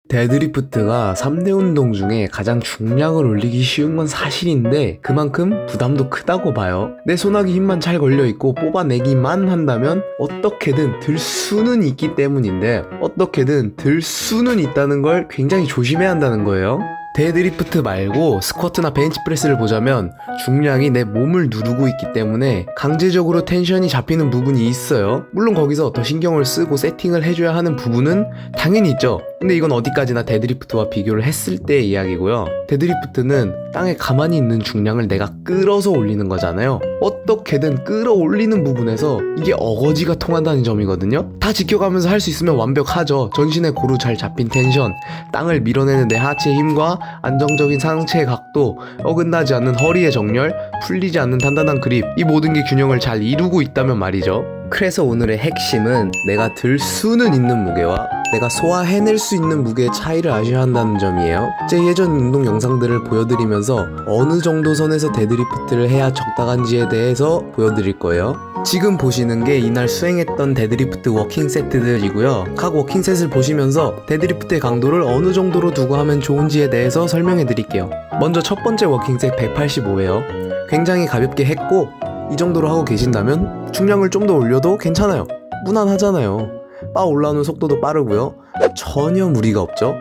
데드리프트가 3대 운동 중에 가장 중량을 올리기 쉬운 건 사실인데 그만큼 부담도 크다고 봐요. 내 손아귀 힘만 잘 걸려있고 뽑아내기만 한다면 어떻게든 들 수는 있기 때문인데 어떻게든 들 수는 있다는 걸 굉장히 조심해야 한다는 거예요. 데드리프트 말고 스쿼트나 벤치프레스를 보자면 중량이 내 몸을 누르고 있기 때문에 강제적으로 텐션이 잡히는 부분이 있어요. 물론 거기서 더 신경을 쓰고 세팅을 해줘야 하는 부분은 당연히 있죠. 근데 이건 어디까지나 데드리프트와 비교를 했을 때의 이야기고요. 데드리프트는 땅에 가만히 있는 중량을 내가 끌어서 올리는 거잖아요. 어떻게든 끌어올리는 부분에서 이게 어거지가 통한다는 점이거든요. 다 지켜가면서 할 수 있으면 완벽하죠. 전신에 고루 잘 잡힌 텐션, 땅을 밀어내는 내 하체의 힘과 안정적인 상체의 각도, 어긋나지 않는 허리의 정렬, 풀리지 않는 단단한 그립, 이 모든 게 균형을 잘 이루고 있다면 말이죠. 그래서 오늘의 핵심은 내가 들 수는 있는 무게와 내가 소화해낼 수 있는 무게의 차이를 아셔야 한다는 점이에요. 제 예전 운동 영상들을 보여드리면서 어느 정도 선에서 데드리프트를 해야 적당한지에 대해서 보여드릴 거예요. 지금 보시는 게 이날 수행했던 데드리프트 워킹 세트들이고요. 각 워킹 셋을 보시면서 데드리프트의 강도를 어느 정도로 두고 하면 좋은지에 대해서 설명해 드릴게요. 먼저 첫 번째 워킹 셋 185예요. 굉장히 가볍게 했고 이 정도로 하고 계신다면 중량을 좀 더 올려도 괜찮아요. 무난하잖아요. 바 올라오는 속도도 빠르고요. 전혀 무리가 없죠.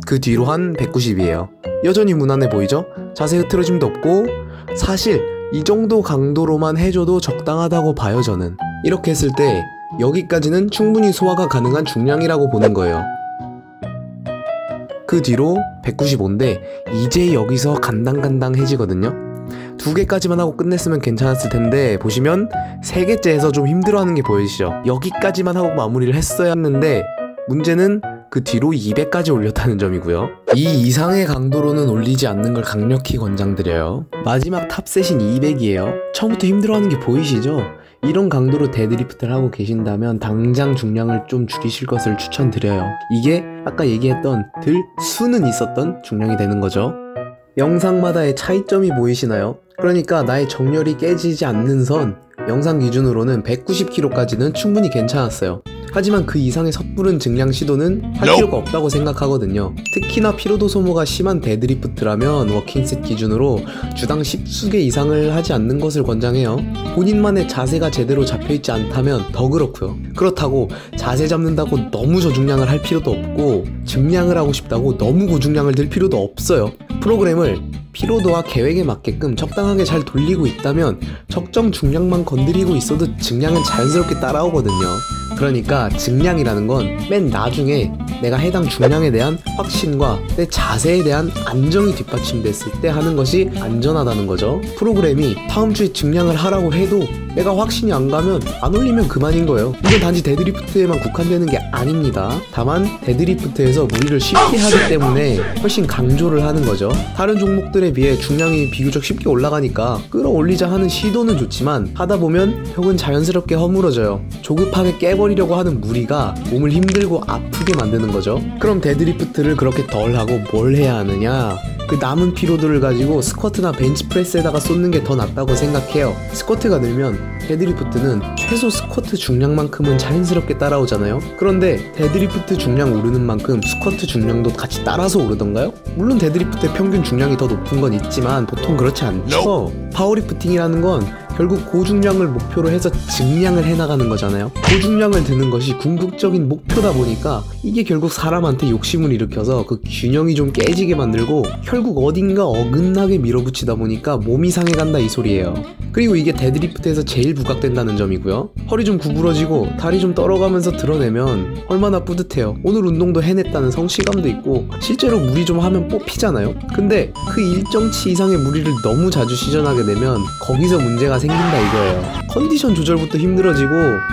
그 뒤로 한 190이에요. 여전히 무난해 보이죠? 자세 흐트러짐도 없고 사실 이 정도 강도로만 해줘도 적당하다고 봐요. 저는 이렇게 했을 때 여기까지는 충분히 소화가 가능한 중량이라고 보는 거예요. 그 뒤로 195인데 이제 여기서 간당간당해지거든요. 2개까지만 하고 끝냈으면 괜찮았을 텐데 보시면 3개째에서 좀 힘들어하는 게 보이시죠? 여기까지만 하고 마무리를 했어야 했는데 문제는 그 뒤로 200까지 올렸다는 점이고요. 이 이상의 강도로는 올리지 않는 걸 강력히 권장드려요. 마지막 탑셋인 200이에요. 처음부터 힘들어하는 게 보이시죠? 이런 강도로 데드리프트를 하고 계신다면 당장 중량을 좀 줄이실 것을 추천드려요. 이게 아까 얘기했던 들 수는 있었던 중량이 되는 거죠. 영상마다의 차이점이 보이시나요? 그러니까 나의 정렬이 깨지지 않는 선, 영상 기준으로는 190kg까지는 충분히 괜찮았어요. 하지만 그 이상의 섣부른 증량 시도는 할 필요가 없다고 생각하거든요. 특히나 피로도 소모가 심한 데드리프트라면 워킹셋 기준으로 주당 10수개 이상을 하지 않는 것을 권장해요. 본인만의 자세가 제대로 잡혀있지 않다면 더 그렇고요. 그렇다고 자세 잡는다고 너무 저중량을 할 필요도 없고 증량을 하고 싶다고 너무 고중량을 들 필요도 없어요. 프로그램을 피로도와 계획에 맞게끔 적당하게 잘 돌리고 있다면 적정 중량만 건드리고 있어도 증량은 자연스럽게 따라오거든요. 그러니까 증량이라는 건 맨 나중에 내가 해당 중량에 대한 확신과 내 자세에 대한 안정이 뒷받침됐을 때 하는 것이 안전하다는 거죠. 프로그램이 다음 주에 증량을 하라고 해도 내가 확신이 안 가면 안 올리면 그만인 거예요. 이건 단지 데드리프트에만 국한되는 게 아닙니다. 다만 데드리프트에서 무리를 쉽게 하기 때문에 훨씬 강조를 하는 거죠. 다른 종목들에 비해 중량이 비교적 쉽게 올라가니까 끌어올리자 하는 시도는 좋지만 하다 보면 벽은 자연스럽게 허물어져요. 조급하게 깨버리려고 하는 무리가 몸을 힘들고 아프게 만드는 거죠. 그럼 데드리프트를 그렇게 덜 하고 뭘 해야 하느냐? 그 남은 피로도를 가지고 스쿼트나 벤치프레스에다가 쏟는 게 더 낫다고 생각해요. 스쿼트가 늘면 데드리프트는 최소 스쿼트 중량만큼은 자연스럽게 따라오잖아요. 그런데 데드리프트 중량 오르는 만큼 스쿼트 중량도 같이 따라서 오르던가요? 물론 데드리프트의 평균 중량이 더 높은 건 있지만 보통 그렇지 않죠. 파워리프팅이라는 건 결국 고중량을 목표로 해서 증량을 해나가는 거잖아요. 고중량을 드는 것이 궁극적인 목표다 보니까 이게 결국 사람한테 욕심을 일으켜서 그 균형이 좀 깨지게 만들고 결국 어딘가 어긋나게 밀어붙이다 보니까 몸이 상해간다 이 소리예요. 그리고 이게 데드리프트에서 제일 부각된다는 점이고요. 허리 좀 구부러지고 다리 좀 떨어가면서 드러내면 얼마나 뿌듯해요. 오늘 운동도 해냈다는 성취감도 있고 실제로 무리 좀 하면 뽑히잖아요. 근데 그 일정치 이상의 무리를 너무 자주 시전하게 되면 거기서 문제가 생긴다 이거예요. 컨디션 조절부터 힘들어지고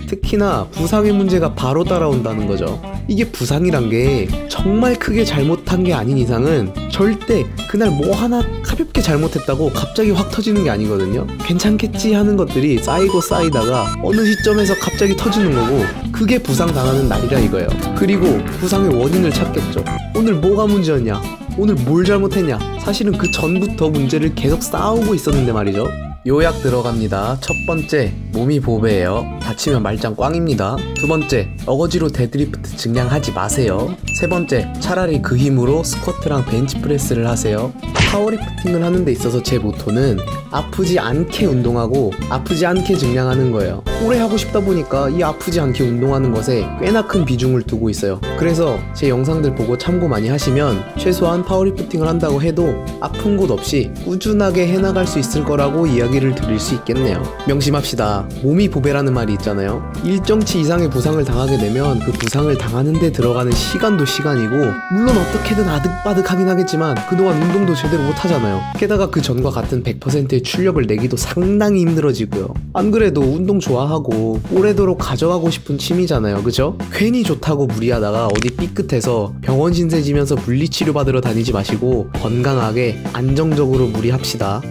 특히나 부상의 문제가 바로 따라온다는 거죠. 이게 부상이란 게 정말 크게 잘못한 게 아닌 이상은 절대 그날 뭐 하나 가볍게 잘못했다고 갑자기 확 터지는 게 아니거든요. 괜찮겠지 하는 것들이 쌓이고 쌓이다가 어느 시점에서 갑자기 터지는 거고 그게 부상 당하는 날이라 이거예요. 그리고 부상의 원인을 찾겠죠. 오늘 뭐가 문제였냐? 오늘 뭘 잘못했냐? 사실은 그 전부터 문제를 계속 쌓아오고 있었는데 말이죠. 요약 들어갑니다. 첫 번째, 몸이 보배예요. 다치면 말짱 꽝입니다. 두 번째, 어거지로 데드리프트 증량하지 마세요. 세 번째, 차라리 그 힘으로 스쿼트랑 벤치프레스를 하세요. 파워리프팅을 하는 데 있어서 제 모토는 아프지 않게 운동하고 아프지 않게 증량하는 거예요. 오래 하고 싶다 보니까 이 아프지 않게 운동하는 것에 꽤나 큰 비중을 두고 있어요. 그래서 제 영상들 보고 참고 많이 하시면 최소한 파워리프팅을 한다고 해도 아픈 곳 없이 꾸준하게 해나갈 수 있을 거라고 이야기를 드릴 수 있겠네요. 명심합시다. 몸이 보배라는 말이 있잖아요. 일정치 이상의 부상을 당하게 되면 그 부상을 당하는 데 들어가는 시간도 시간이고, 물론 어떻게든 아득바득하긴 하겠지만 그동안 운동도 제대로 못하잖아요. 게다가 그 전과 같은 100%의 출력을 내기도 상당히 힘들어지고요. 안 그래도 운동 좋아하고 오래도록 가져가고 싶은 취미잖아요, 그죠? 괜히 좋다고 무리하다가 어디 삐끗해서 병원 신세 지면서 물리치료 받으러 다니지 마시고 건강하게 안정적으로 무리합시다.